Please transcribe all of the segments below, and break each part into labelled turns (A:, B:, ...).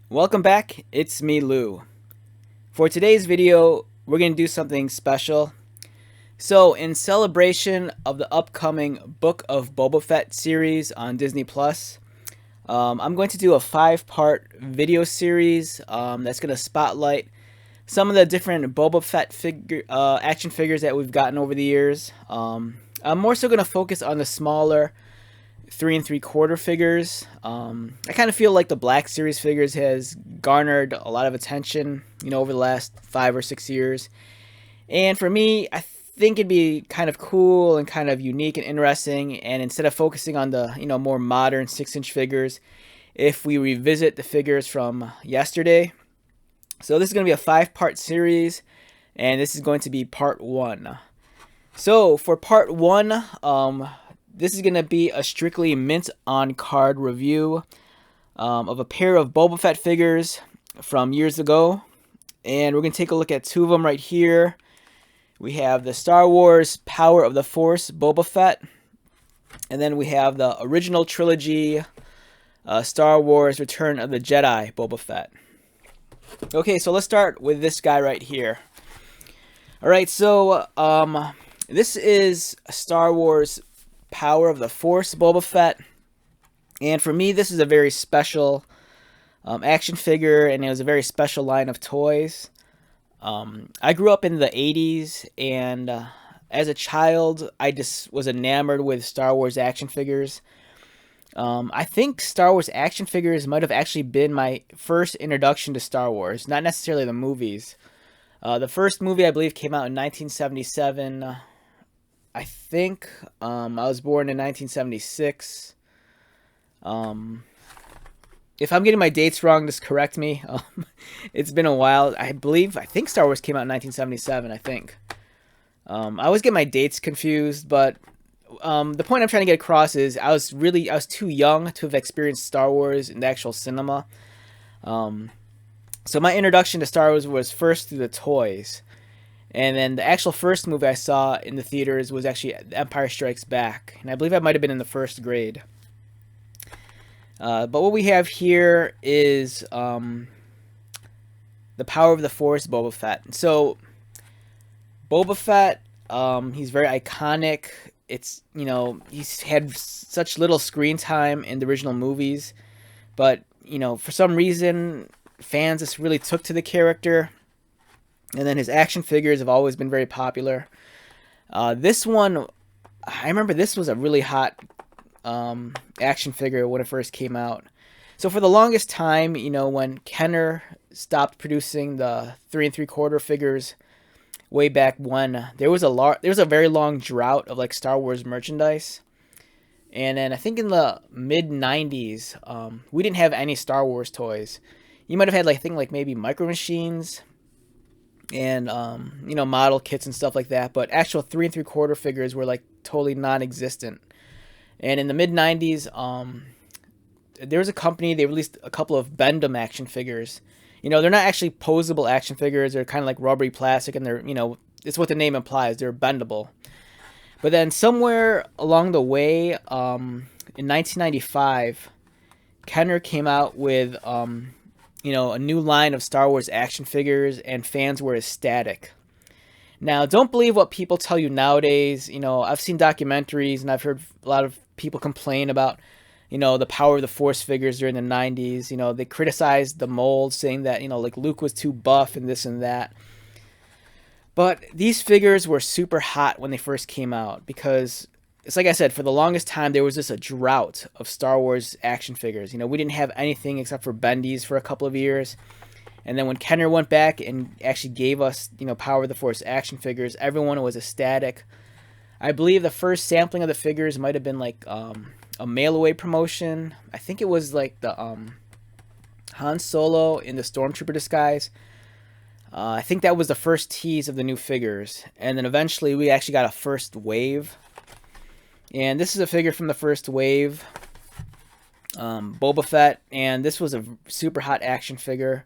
A: Welcome back, it's me Lou. For today's video, we're going to do something special. So, in celebration of the upcoming Book of Boba Fett series on Disney Plus, I'm going to do a 5-part video series that's going to spotlight some of the different Boba Fett action figures that we've gotten over the years. I'm more so going to focus on the smaller 3 3/4 figures. I kind of feel like the Black Series figures has garnered a lot of attention, over the last 5 or 6 years. And for me, I think it'd be kind of cool and kind of unique and interesting. And instead of focusing on the, more modern 6-inch figures, if we revisit the figures from yesterday. So this is going to be a 5-part series, and this is going to be part 1. So for part 1, this is going to be a strictly mint on card review of a pair of Boba Fett figures from years ago. And we're going to take a look at 2 of them right here. We have the Star Wars Power of the Force Boba Fett. And then we have the original trilogy Star Wars Return of the Jedi Boba Fett. Okay, so let's start with this guy right here. Alright, so this is Star Wars Power of the Force Boba Fett. And for me, this is a very special action figure, and it was a very special line of toys. I grew up in the 80s, and as a child, I just was enamored with Star Wars action figures. I think Star Wars action figures might have actually been my first introduction to Star Wars, not necessarily the movies. The first movie, I believe, came out in 1977. I think I was born in 1976. If I'm getting my dates wrong, just correct me. It's been a while. I think Star Wars came out in 1977, I think. I always get my dates confused, but the point I'm trying to get across is I was too young to have experienced Star Wars in the actual cinema. So my introduction to Star Wars was first through the toys. And then the actual first movie I saw in the theaters was actually Empire Strikes Back. And I believe I might have been in the first grade. But what we have here is the Power of the Force Boba Fett. So Boba Fett, he's very iconic. It's, he's had such little screen time in the original movies. But, for some reason, fans just really took to the character. And then his action figures have always been very popular. This one, I remember this was a really hot action figure when it first came out. So for the longest time, when Kenner stopped producing the 3 3/4 figures way back when, there was a very long drought of like Star Wars merchandise. And then I think in the mid 90s, we didn't have any Star Wars toys. You might have had maybe Micro Machines and model kits and stuff like that, but actual 3 3/4 figures were like totally non-existent. And in the mid 90s, there was a company, they released a couple of Bend'em action figures. They're not actually posable action figures, they're kind of like rubbery plastic, and they're, it's what the name implies, they're bendable. But then somewhere along the way, in 1995, Kenner came out with a new line of Star Wars action figures, and fans were ecstatic. Now, don't believe what people tell you nowadays. I've seen documentaries, and I've heard a lot of people complain about, the Power of the Force figures during the 90s. They criticized the mold, saying that, like Luke was too buff and this and that. But these figures were super hot when they first came out because it's like I said, for the longest time, there was just a drought of Star Wars action figures. We didn't have anything except for Bendy's for a couple of years. And then when Kenner went back and actually gave us, Power of the Force action figures, everyone was ecstatic. I believe the first sampling of the figures might have been like a mail-away promotion. I think it was like the Han Solo in the Stormtrooper disguise. I think that was the first tease of the new figures. And then eventually we actually got a first wave. And this is a figure from the first wave, Boba Fett, and this was a super hot action figure.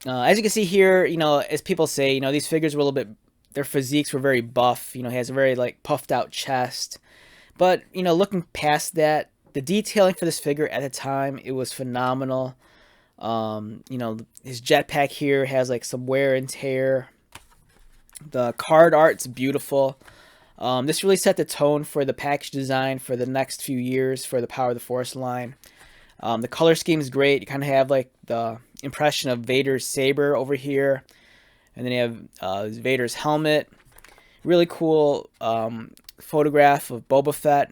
A: As you can see here, as people say, these figures were a little bit, their physiques were very buff. He has a very puffed out chest. But, looking past that, the detailing for this figure at the time, it was phenomenal. You know, his jetpack here has like some wear and tear. The card art's beautiful. This really set the tone for the package design for the next few years for the Power of the Force line. The color scheme is great. You kind of have like the impression of Vader's saber over here, and then you have Vader's helmet. Really cool photograph of Boba Fett.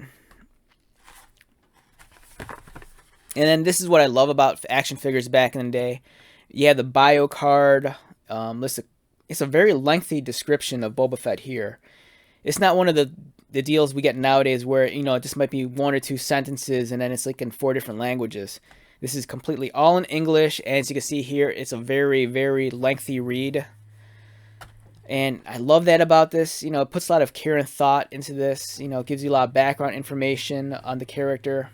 A: And then this is what I love about action figures back in the day. You have the bio card. It's a very lengthy description of Boba Fett here. It's not one of the deals we get nowadays where, you know, it just might be one or two sentences and then it's like in 4 different languages. This is completely all in English, and as you can see here, it's a very, very lengthy read. And I love that about this. You know, it puts a lot of care and thought into this. You know, it gives you a lot of background information on the character.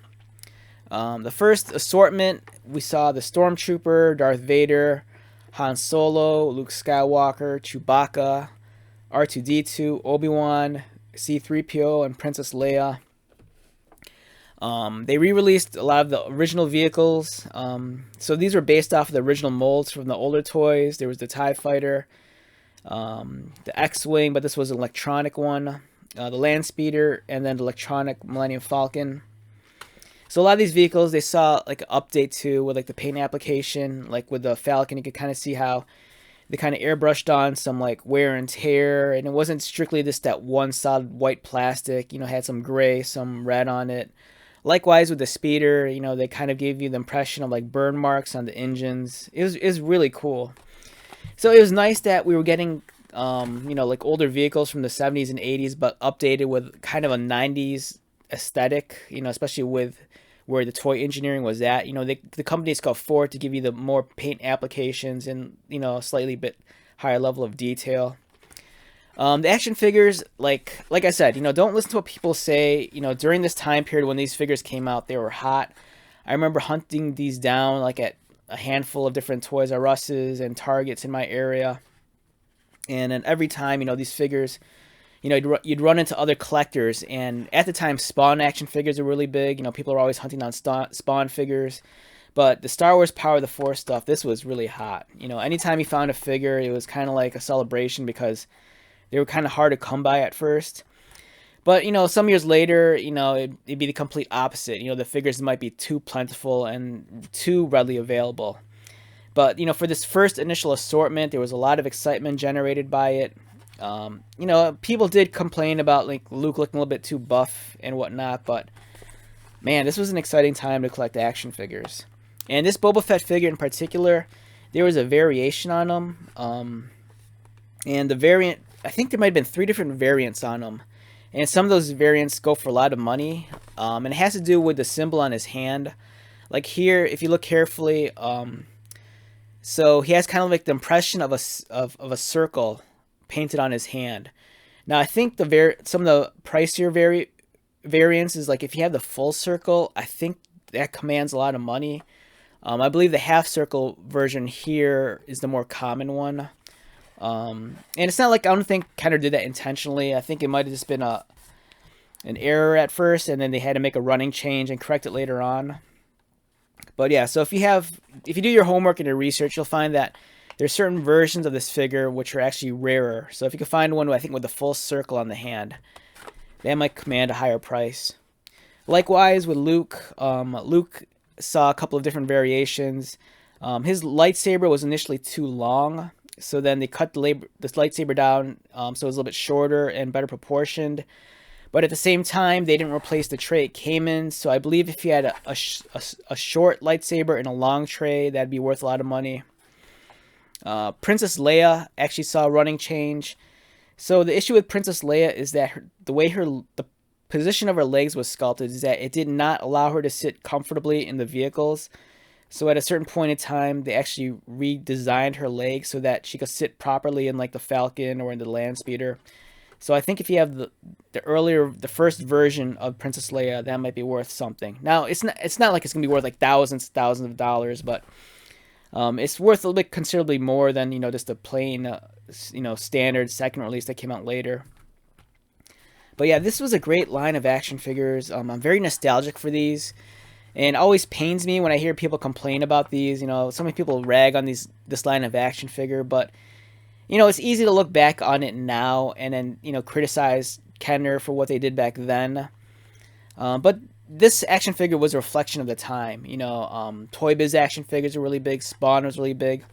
A: The first assortment, we saw the Stormtrooper, Darth Vader, Han Solo, Luke Skywalker, Chewbacca, R2-D2, Obi-Wan, C-3PO, and Princess Leia. They re-released a lot of the original vehicles. So these were based off of the original molds from the older toys. There was the TIE Fighter, the X-Wing, but this was an electronic one, the Land Speeder, and then the electronic Millennium Falcon. So a lot of these vehicles, they saw like an update to with like the paint application. Like with the Falcon, you could kind of see how they kind of airbrushed on some like wear and tear, and it wasn't strictly just that one solid white plastic. You know, had some gray, some red on it. Likewise with the speeder, you know, they kind of gave you the impression of like burn marks on the engines. It was really cool. So it was nice that we were getting, you know, like older vehicles from the 70s and 80s, but updated with kind of a 90s aesthetic, you know, especially with where the toy engineering was at. You know, the companies could afford to give you the more paint applications and, you know, a slightly bit higher level of detail. The action figures, like I said, you know, don't listen to what people say. You know, during this time period when these figures came out, they were hot. I remember hunting these down like at a handful of different Toys R Us's and Targets in my area. And then every time, you know, these figures, you know, you'd run into other collectors. And at the time, Spawn action figures were really big. You know, people were always hunting down Spawn figures. But the Star Wars Power of the Force stuff, this was really hot. You know, anytime you found a figure, it was kind of like a celebration because they were kind of hard to come by at first. But, you know, some years later, you know, it'd be the complete opposite. You know, the figures might be too plentiful and too readily available. But, you know, for this first initial assortment, there was a lot of excitement generated by it. You know, people did complain about, like, Luke looking a little bit too buff and whatnot. But, man, this was an exciting time to collect action figures. And this Boba Fett figure in particular, there was a variation on them. And the variant, I think there might have been 3 different variants on them. And some of those variants go for a lot of money. And it has to do with the symbol on his hand. Like here, if you look carefully, so he has kind of like the impression of a circle painted on his hand. Now I think some of the pricier variants is like if you have the full circle, I think that commands a lot of money. I believe the half circle version here is the more common one. And it's not like I don't think Kenner did that intentionally. I think it might have just been an error at first, and then they had to make a running change and correct it later on. But yeah, so if you do your homework and your research, you'll find that there's certain versions of this figure which are actually rarer. So if you can find one, I think with the full circle on the hand, that might command a higher price. Likewise with Luke, Luke saw a couple of different variations. His lightsaber was initially too long. So then they cut this lightsaber down so it was a little bit shorter and better proportioned. But at the same time, they didn't replace the tray it came in. So I believe if you had a short lightsaber and a long tray, that'd be worth a lot of money. Princess Leia actually saw a running change. So the issue with Princess Leia is that the position of her legs was sculpted is that it did not allow her to sit comfortably in the vehicles. So at a certain point in time, they actually redesigned her legs so that she could sit properly in like the Falcon or in the Land Speeder. So I think if you have the first version of Princess Leia, that might be worth something. Now it's not like it's gonna be worth like thousands of dollars, but it's worth a little bit considerably more than, you know, just a plain standard second release that came out later. But yeah, this was a great line of action figures. I'm very nostalgic for these. And it always pains me when I hear people complain about these. So many people rag on this line of action figure, but it's easy to look back on it now and then criticize Kenner for what they did back then. But this action figure was a reflection of the time. Toy Biz action figures were really big. Spawn was really big.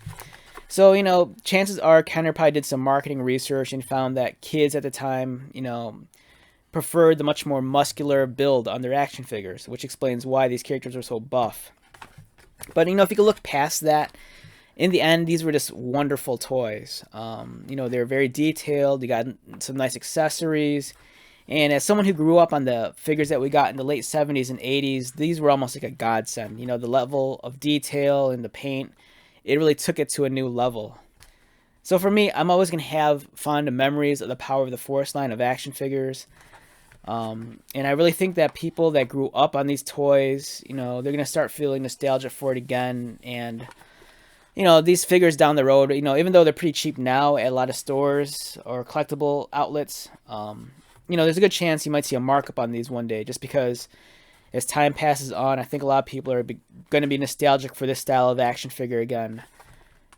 A: So, chances are Kenner probably did some marketing research and found that kids at the time, preferred the much more muscular build on their action figures, which explains why these characters are so buff. But, if you could look past that, in the end, these were just wonderful toys. They're very detailed. You got some nice accessories. And as someone who grew up on the figures that we got in the late 70s and 80s, these were almost like a godsend. The level of detail and the paint, it really took it to a new level. So for me, I'm always going to have fond memories of the Power of the Force line of action figures. And I really think that people that grew up on these toys, they're going to start feeling nostalgia for it again. And, these figures down the road, even though they're pretty cheap now at a lot of stores or collectible outlets, there's a good chance you might see a markup on these one day, just because as time passes on, I think a lot of people are going to be nostalgic for this style of action figure again.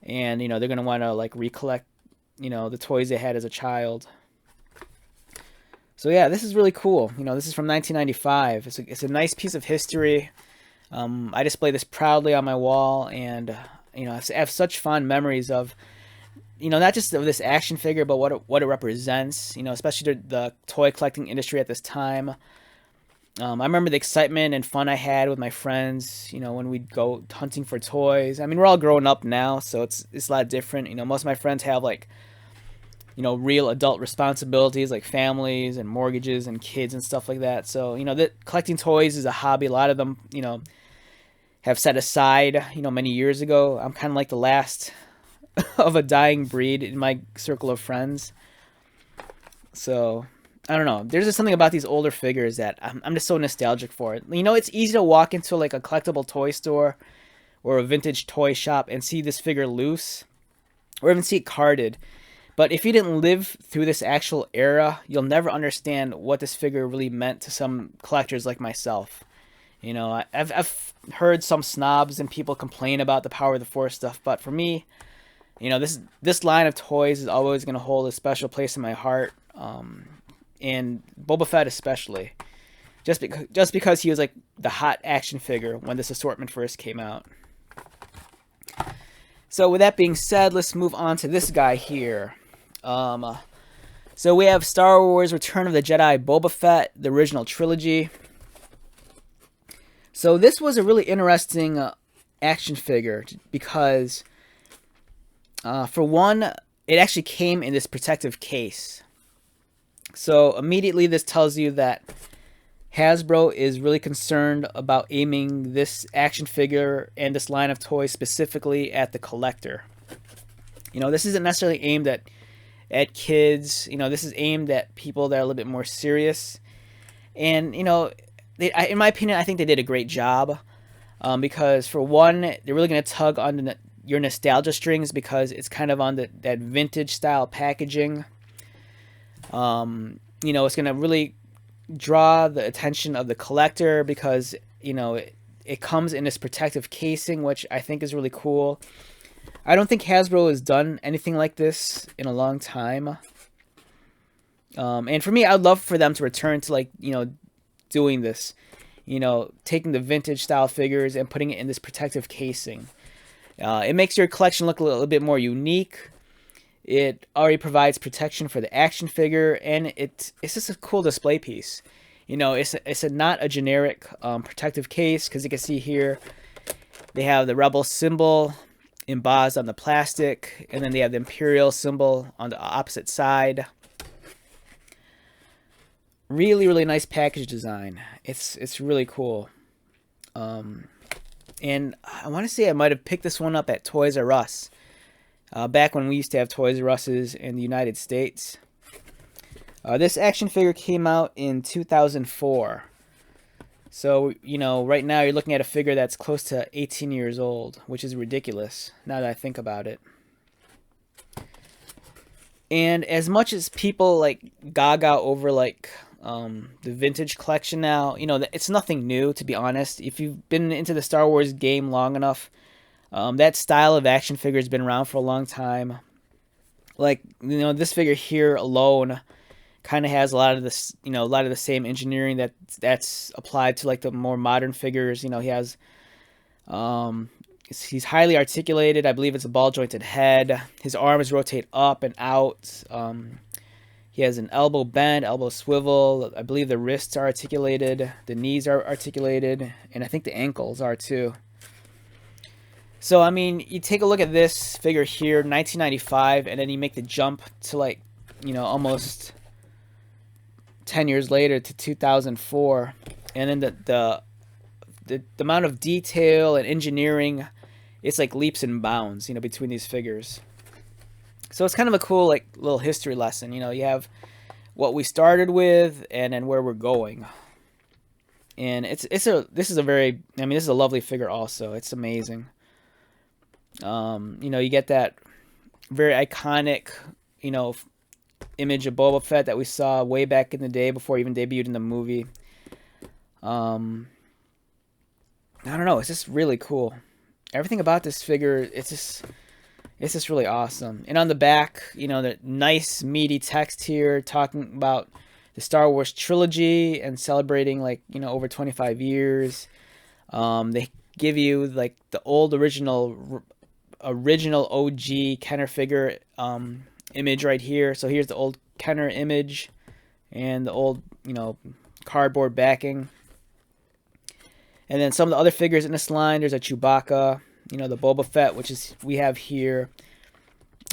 A: And, they're going to want to like recollect, the toys they had as a child. So yeah, this is really cool. This is from 1995. It's a nice piece of history. I display this proudly on my wall, and, I have such fond memories of, not just of this action figure, but what it represents, especially the toy collecting industry at this time. I remember the excitement and fun I had with my friends, when we'd go hunting for toys. I mean, we're all grown up now, so it's a lot different. Most of my friends have real adult responsibilities like families and mortgages and kids and stuff like that. So, collecting toys is a hobby a lot of them, have set aside, many years ago. I'm kind of like the last of a dying breed in my circle of friends. So I don't know. There's just something about these older figures that I'm just so nostalgic for it. It's easy to walk into like a collectible toy store or a vintage toy shop and see this figure loose, or even see it carded. But if you didn't live through this actual era, you'll never understand what this figure really meant to some collectors like myself. I've heard some snobs and people complain about the Power of the Force stuff, but for me, this line of toys is always going to hold a special place in my heart. And Boba Fett especially, just because he was like the hot action figure when this assortment first came out. So with that being said, let's move on to this guy here. So we have Star Wars Return of the Jedi Boba Fett, the original trilogy. So this was a really interesting action figure because, for one, it actually came in this protective case. So immediately this tells you that Hasbro is really concerned about aiming this action figure and this line of toys specifically at the collector. This isn't necessarily aimed at kids. This is aimed at people that are a little bit more serious. And, in my opinion, I think they did a great job. Because for one, they're really going to tug on your nostalgia strings because it's kind of on that vintage style packaging. It's going to really draw the attention of the collector because, it comes in this protective casing, which I think is really cool. I don't think Hasbro has done anything like this in a long time. And for me, I'd love for them to return to doing this, taking the vintage style figures and putting it in this protective casing. It makes your collection look a little bit more unique. It already provides protection for the action figure, and it's just a cool display piece. It's not a generic protective case, because you can see here they have the Rebel symbol embossed on the plastic, and then they have the Imperial symbol on the opposite side. Really, really nice package design. It's really cool. And I want to say I might have picked this one up at Toys R Us. Back when we used to have Toys R Us's in the United States. This action figure came out in 2004. So, right now you're looking at a figure that's close to 18 years old, which is ridiculous, now that I think about it. And as much as people, gaga over, the vintage collection now. It's nothing new, to be honest. If you've been into the Star Wars game long enough, that style of action figure has been around for a long time. Like, this figure here alone kind of has a lot of this, a lot of the same engineering that's applied to like the more modern figures. He has, he's highly articulated. I believe it's a ball jointed head. His arms rotate up and out. He has an elbow bend, elbow swivel. I believe the wrists are articulated, the knees are articulated, and I think the ankles are too. So, I mean, you take a look at this figure here, 1995, and then you make the jump to like, almost 10 years later to 2004, and then the amount of detail and engineering, it's like leaps and bounds, between these figures. So it's kind of a cool like little history lesson. You have what we started with and then where we're going. And this is a lovely figure also. It's amazing. You get that very iconic, image of Boba Fett that we saw way back in the day before he even debuted in the movie. I don't know, it's just really cool. Everything about this figure, it's just really awesome. And on the back, the nice meaty text here talking about the Star Wars trilogy and celebrating like, over 25 years. They give you like the old original OG Kenner figure image right here. So here's the old Kenner image and the old, cardboard backing. And then some of the other figures in this line, there's a Chewbacca, the Boba Fett, which is we have here,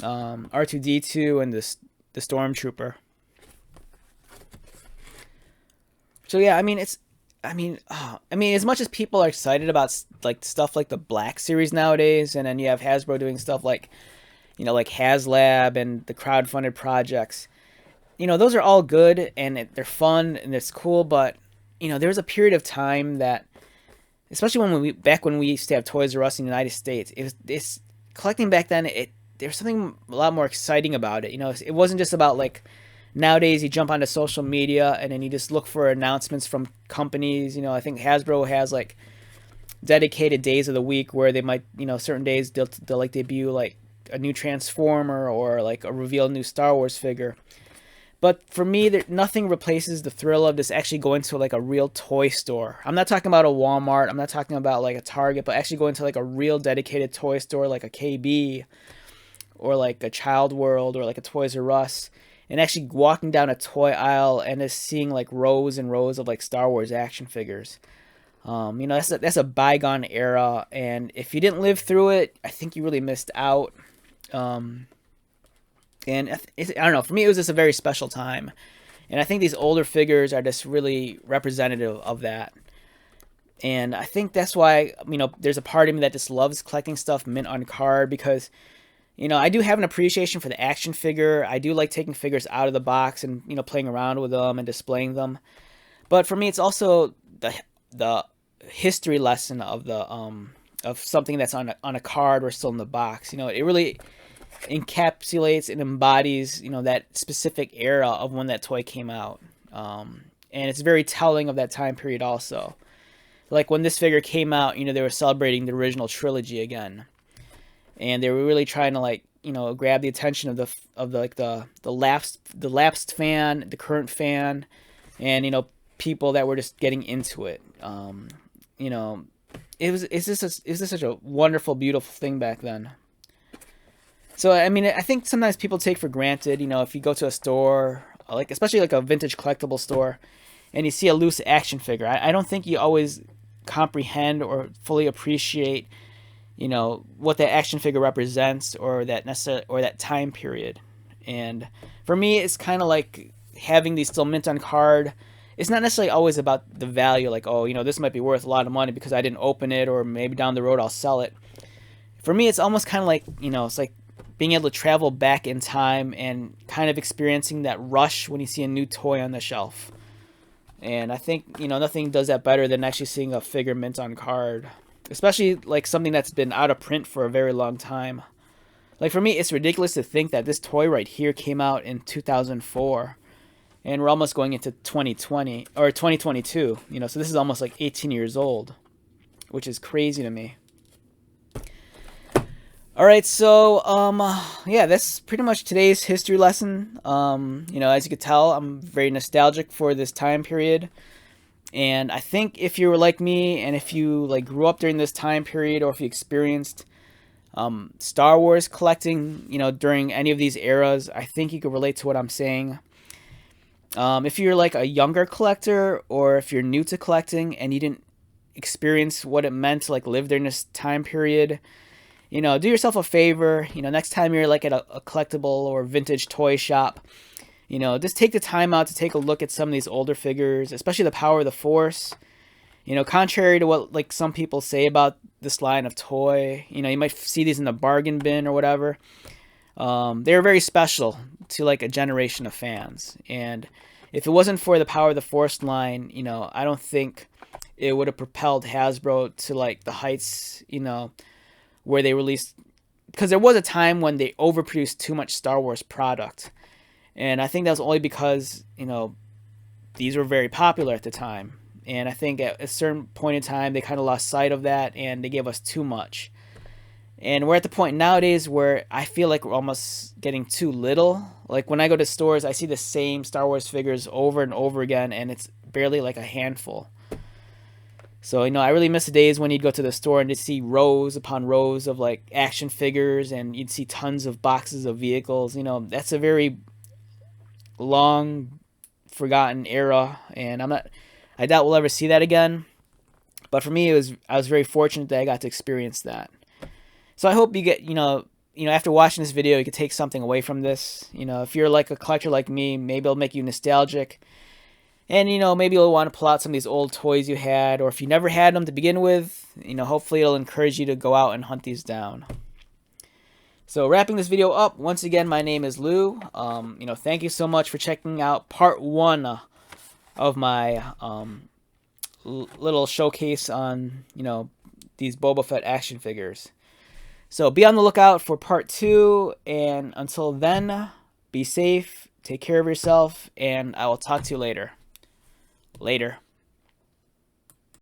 A: R2-D2, and the Stormtrooper. So yeah, as much as people are excited about like stuff like the Black Series nowadays, and then you have Hasbro doing stuff like, like HasLab and the crowdfunded projects, those are all good and they're fun and it's cool, but there was a period of time that, especially when we used to have Toys R Us in the United States, it's collecting back then. There's something a lot more exciting about it. It wasn't just about like nowadays you jump onto social media and then you just look for announcements from companies. I think Hasbro has like dedicated days of the week where they might, certain days they'll like debut like a new Transformer or like reveal a new Star Wars figure. But for me, nothing replaces the thrill of this actually going to like a real toy store. I'm not talking about a Walmart. I'm not talking about like a Target, but actually going to like a real dedicated toy store like a KB or like a Child World or like a Toys R Us, and actually walking down a toy aisle and just seeing like rows and rows of like Star Wars action figures. That's a bygone era, and if you didn't live through it, I think you really missed out. And I don't know, for me it was just a very special time. And I think these older figures are just really representative of that. And I think that's why, there's a part of me that just loves collecting stuff mint on card, because, I do have an appreciation for the action figure. I do like taking figures out of the box and, playing around with them and displaying them. But for me, it's also the history lesson of of something that's on a card or still in the box. It really encapsulates and embodies that specific era of when that toy came out, and it's very telling of that time period also. Like when this figure came out, they were celebrating the original trilogy again, and they were really trying to like grab the attention of the lapsed fan, the current fan, and people that were just getting into it. It's just such a wonderful, beautiful thing back then. So, I think sometimes people take for granted, if you go to a store, like especially like a vintage collectible store, and you see a loose action figure, I don't think you always comprehend or fully appreciate, what that action figure represents or that time period. And for me, it's kind of like having these still mint on card. It's not necessarily always about the value, like, oh, this might be worth a lot of money because I didn't open it, or maybe down the road I'll sell it. For me, it's almost kind of like, it's like being able to travel back in time and kind of experiencing that rush when you see a new toy on the shelf. And I think, nothing does that better than actually seeing a figure mint on card, especially like something that's been out of print for a very long time. Like for me, it's ridiculous to think that this toy right here came out in 2004. and we're almost going into 2020 or 2022. You know, so this is almost like 18 years old, which is crazy to me. All right, so yeah, that's pretty much today's history lesson. You know, as you could tell, I'm very nostalgic for this time period, and I think if you were like me, and if you like grew up during this time period, or if you experienced Star Wars collecting, you know, during any of these eras, I think you could relate to what I'm saying. If you're like a younger collector, or if you're new to collecting and you didn't experience what it meant to like live during this time period, you know, do yourself a favor. You know, next time you're like at a collectible or vintage toy shop, you know, just take the time out to take a look at some of these older figures, especially the Power of the Force. You know, contrary to what like some people say about this line of toy, you know, you might see these in the bargain bin or whatever. They're very special to like a generation of fans. And if it wasn't for the Power of the Force line, you know, I don't think it would have propelled Hasbro to like the heights, you know, where they released, because there was a time when they overproduced too much Star Wars product, and I think that was only because, you know, these were very popular at the time, and I think at a certain point in time they kind of lost sight of that and they gave us too much, and we're at the point nowadays where I feel like we're almost getting too little. Like when I go to stores, I see the same Star Wars figures over and over again, and it's barely like a handful. So, you know, I really miss the days when you'd go to the store and you'd see rows upon rows of like action figures, and you'd see tons of boxes of vehicles. You know, that's a very long forgotten era, and I doubt we'll ever see that again. But for me, I was very fortunate that I got to experience that. So I hope you get, you know, after watching this video, you can take something away from this. You know, if you're like a collector like me, maybe it'll make you nostalgic. And, you know, maybe you'll want to pull out some of these old toys you had, or if you never had them to begin with, you know, hopefully it'll encourage you to go out and hunt these down. So wrapping this video up, once again, my name is Lou. You know, thank you so much for checking out part 1 of my little showcase on, you know, these Boba Fett action figures. So be on the lookout for part 2, and until then, be safe, take care of yourself, and I will talk to you later. Later.